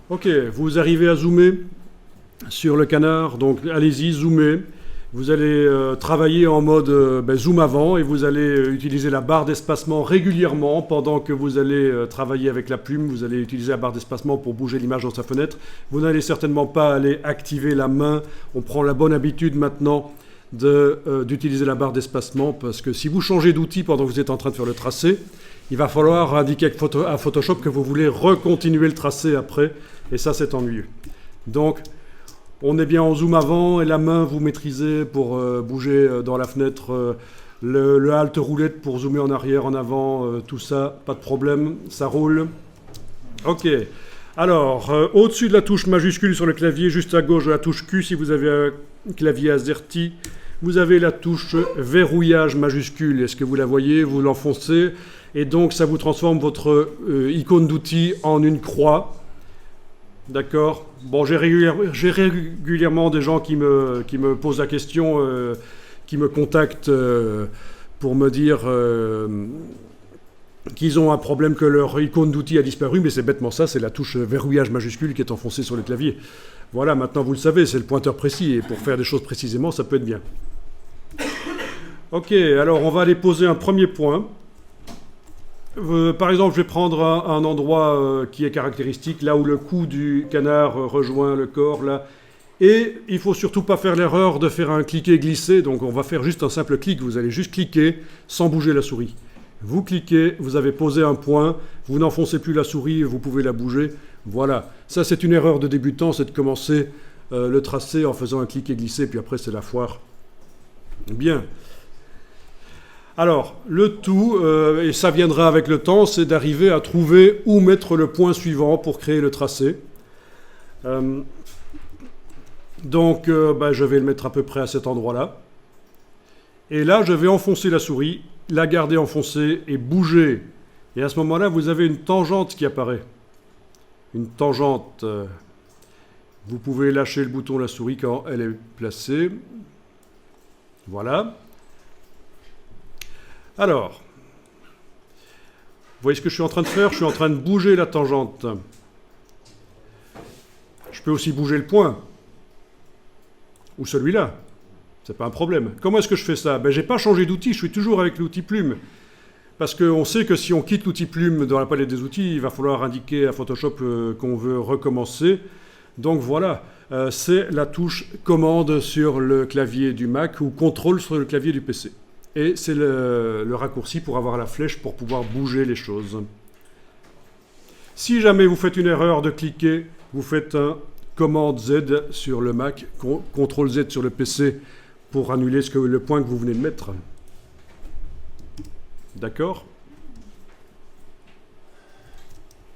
Ok, vous arrivez à zoomer sur le canard, donc allez-y, zoomez. Vous allez travailler en mode zoom avant et vous allez utiliser la barre d'espacement régulièrement pendant que vous allez travailler avec la plume. Vous allez utiliser la barre d'espacement pour bouger l'image dans sa fenêtre. Vous n'allez certainement pas aller activer la main. On prend la bonne habitude maintenant d'utiliser la barre d'espacement parce que si vous changez d'outil pendant que vous êtes en train de faire le tracé, il va falloir indiquer à Photoshop que vous voulez recontinuer le tracé après et ça c'est ennuyeux. Donc on est bien en zoom avant et la main vous maîtrisez pour bouger dans la fenêtre le Alt roulette pour zoomer en arrière, en avant, tout ça, pas de problème, ça roule. Ok, alors au-dessus de la touche majuscule sur le clavier, juste à gauche de la touche Q, si vous avez un clavier AZERTY, vous avez la touche verrouillage majuscule. Est-ce que vous la voyez? Vous l'enfoncez et donc ça vous transforme votre icône d'outil en une croix. D'accord. Bon, j'ai régulièrement des gens qui me posent la question, qui me contactent pour me dire qu'ils ont un problème que leur icône d'outil a disparu, mais c'est bêtement ça, c'est la touche verrouillage majuscule qui est enfoncée sur le clavier. Voilà, maintenant vous le savez, c'est le pointeur précis, et pour faire des choses précisément, ça peut être bien. Ok, alors on va aller poser un premier point. Par exemple, je vais prendre un endroit qui est caractéristique, là où le cou du canard rejoint le corps, là. Et il ne faut surtout pas faire l'erreur de faire un cliquer-glisser, donc on va faire juste un simple clic, vous allez juste cliquer sans bouger la souris. Vous cliquez, vous avez posé un point, vous n'enfoncez plus la souris, vous pouvez la bouger, voilà. Ça c'est une erreur de débutant, c'est de commencer le tracé en faisant un cliquer-glisser, puis après c'est la foire. Bien. Alors, le tout, et ça viendra avec le temps, c'est d'arriver à trouver où mettre le point suivant pour créer le tracé. Donc, je vais le mettre à peu près à cet endroit-là. Et là, je vais enfoncer la souris, la garder enfoncée et bouger. Et à ce moment-là, vous avez une tangente qui apparaît. Une tangente. Vous pouvez lâcher le bouton de la souris quand elle est placée. Voilà. Alors, vous voyez ce que je suis en train de faire? Je suis en train de bouger la tangente. Je peux aussi bouger le point. Ou celui-là. C'est pas un problème. Comment est-ce que je fais ça? Je n'ai pas changé d'outil, je suis toujours avec l'outil plume. Parce qu'on sait que si on quitte l'outil plume dans la palette des outils, il va falloir indiquer à Photoshop qu'on veut recommencer. Donc voilà, c'est la touche commande sur le clavier du Mac ou contrôle sur le clavier du PC. Et c'est le raccourci pour avoir la flèche pour pouvoir bouger les choses. Si jamais vous faites une erreur de cliquer, vous faites un commande Z sur le Mac, CTRL Z sur le PC pour annuler le point que vous venez de mettre. D'accord ?